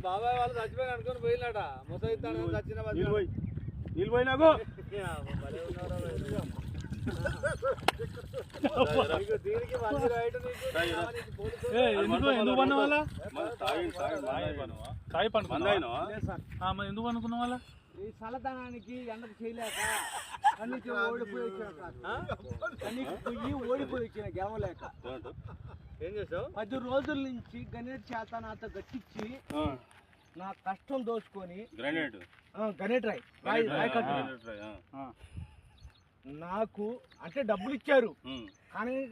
బాబాయ్ వాళ్ళు చచ్చిపోయి అనుకుని పోయినట ముసైతాను చచ్చిన నీళ్ళు పోయినాకు ఎందుకు పన్న వాళ్ళ ఎందుకు అనుకున్న వాళ్ళ ఈ చల్లదనానికి ఎండకు చేయలేక కన్నీకి ఓడిపోయి వచ్చిన గెలవలేక ఏం చేసావు 10 రోజుల నుంచి గణేట్ చేత నాతో గట్టించి నా కష్టం దోచుకొని గణేట్ రాయ్ నాకు అంటే డబ్బులు ఇచ్చారు కానీ